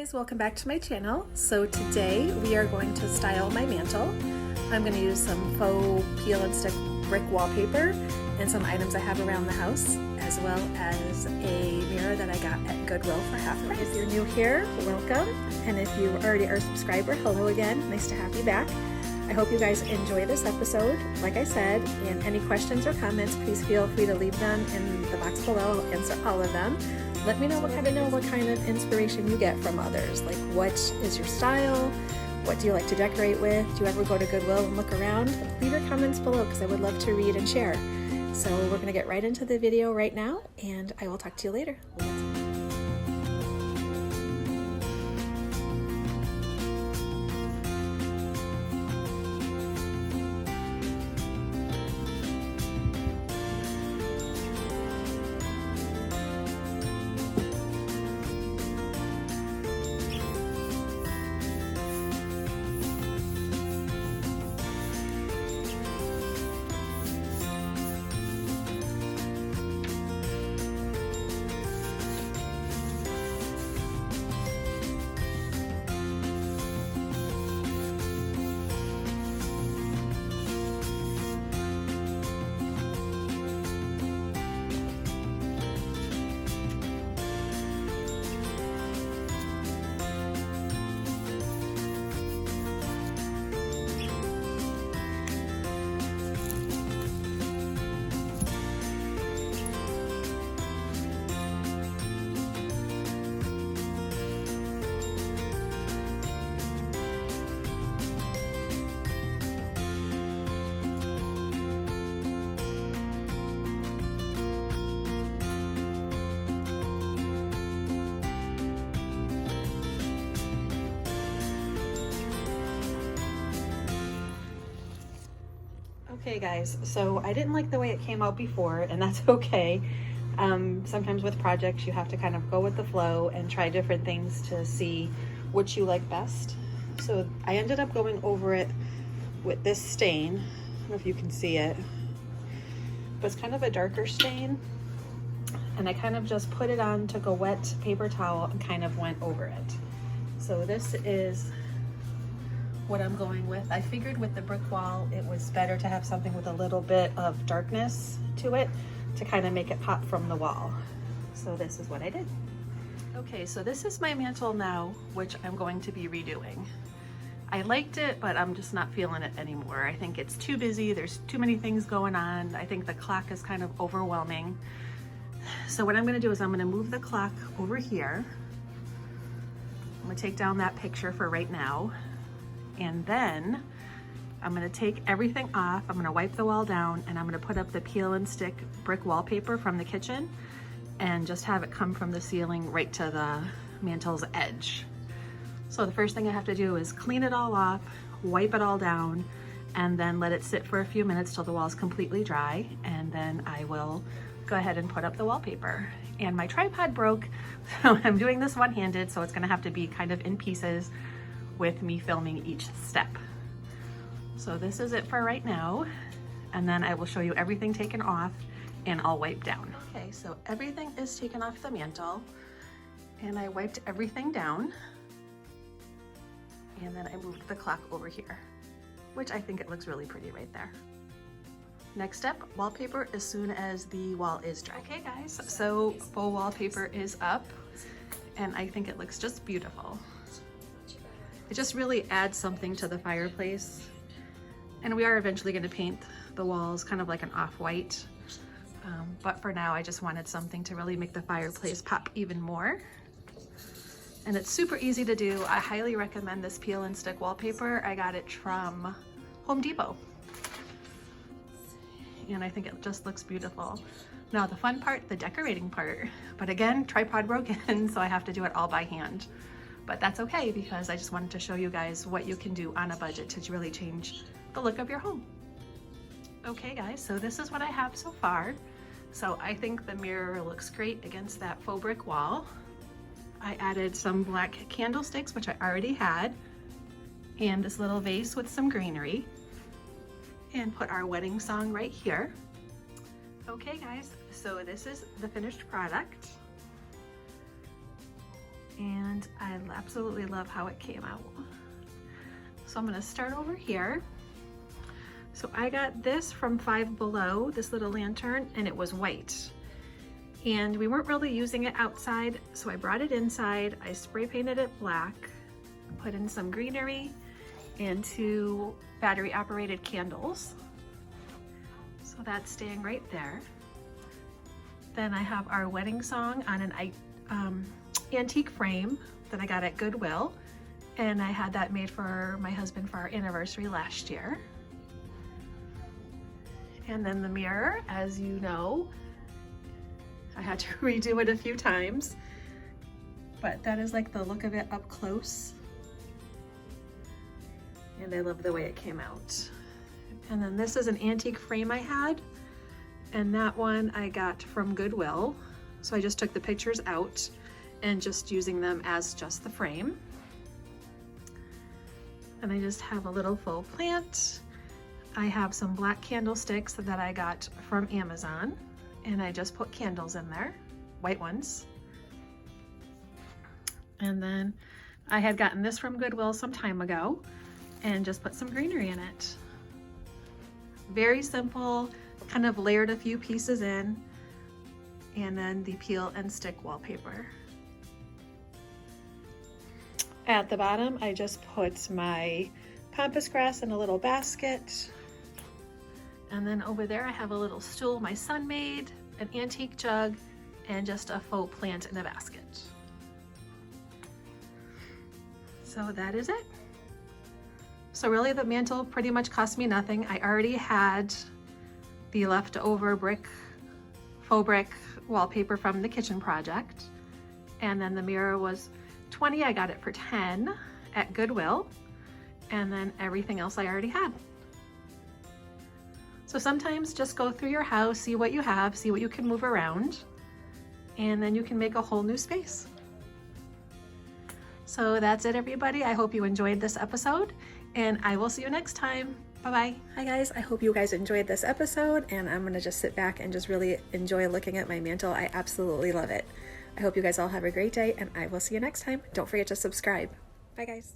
guys, welcome back to my channel. So today we are going to style my mantle. I'm going to use some faux peel and stick brick wallpaper and some items I have around the house, as well as a mirror that I got at Goodwill for half price. If you're new here, welcome, and if you already are a subscriber, hello again, nice to have you back. I hope you guys enjoy this episode, like I said, and any questions or comments, please feel free to leave them in the box below. I'll answer all of them. Let me know what kind of inspiration you get from others. Like, what is your style? What do you like to decorate with? Do you ever go to Goodwill and look around? Leave your comments below because I would love to read and share. So we're going to get right into the video right now, and I will talk to you later. Okay guys, so I didn't like the way it came out before, and that's okay. Sometimes with projects you have to kind of go with the flow and try different things to see which you like best. So I ended up going over it with this stain. I don't know if you can see it, but it's kind of a darker stain, and I kind of just put it on, took a wet paper towel and kind of went over it. So this is what I'm going with. I figured with the brick wall it was better to have something with a little bit of darkness to it to kind of make it pop from the wall. So this is what I did. Okay, so this is my mantle now, which I'm going to be redoing. I liked it, but I'm just not feeling it anymore. I think it's too busy, there's too many things going on. I think the clock is kind of overwhelming. So what I'm gonna do is I'm gonna move the clock over here. I'm gonna take down that picture for right now. And then I'm gonna take everything off, I'm gonna wipe the wall down, and I'm gonna put up the peel and stick brick wallpaper from the kitchen and just have it come from the ceiling right to the mantle's edge. So the first thing I have to do is clean it all off, wipe it all down, and then let it sit for a few minutes till the wall's completely dry, and then I will go ahead and put up the wallpaper. And my tripod broke, so I'm doing this one-handed, so it's gonna have to be kind of in pieces with me filming each step. So this is it for right now, and then I will show you everything taken off and I'll wipe down. Okay, so everything is taken off the mantle, and I wiped everything down, and then I moved the clock over here, which I think it looks really pretty right there. Next step, wallpaper as soon as the wall is dry. Okay guys, so faux wallpaper is up, and I think it looks just beautiful. It just really adds something to the fireplace. And we are eventually going to paint the walls kind of like an off-white. But for now, I just wanted something to really make the fireplace pop even more. And it's super easy to do. I highly recommend this peel and stick wallpaper. I got it from Home Depot. And I think it just looks beautiful. Now the fun part, the decorating part. But again, tripod broken, so I have to do it all by hand. But that's okay, because I just wanted to show you guys what you can do on a budget to really change the look of your home. Okay guys, so this is what I have so far. So I think the mirror looks great against that faux brick wall. I added some black candlesticks, which I already had, and this little vase with some greenery, and put our wedding song right here. Okay guys, so this is the finished product. and I absolutely love how it came out. So I'm gonna start over here. So I got this from Five Below, this little lantern, and it was white. And we weren't really using it outside, so I brought it inside. I spray painted it black, put in some greenery, and 2 battery operated candles. So that's staying right there. Then I have our wedding song on an antique frame that I got at Goodwill. And I had that made for my husband for our anniversary last year. And then the mirror, as you know, I had to redo it a few times, but that is like the look of it up close. And I love the way it came out. And then this is an antique frame I had, and that one I got from Goodwill. So I just took the pictures out and just using them as just the frame. And I just have a little faux plant. I have some black candlesticks that I got from Amazon, and I just put candles in there, white ones. And then I had gotten this from Goodwill some time ago and just put some greenery in it. Very simple, kind of layered a few pieces in, and then the peel and stick wallpaper. At the bottom, I just put my pampas grass in a little basket. And then over there, I have a little stool my son made, an antique jug, and just a faux plant in a basket. So that is it. So really the mantle pretty much cost me nothing. I already had the leftover faux brick wallpaper from the kitchen project. And then the mirror was $20, I got it for $10 at Goodwill. And then everything else I already had. So sometimes just go through your house, see what you have, see what you can move around, and then you can make a whole new space. So that's it, everybody. I hope you enjoyed this episode, and I will see you next time. Bye-bye. Hi guys, I hope you guys enjoyed this episode, and I'm gonna just sit back and just really enjoy looking at my mantle. I absolutely love it. I hope you guys all have a great day, and I will see you next time. Don't forget to subscribe. Bye guys.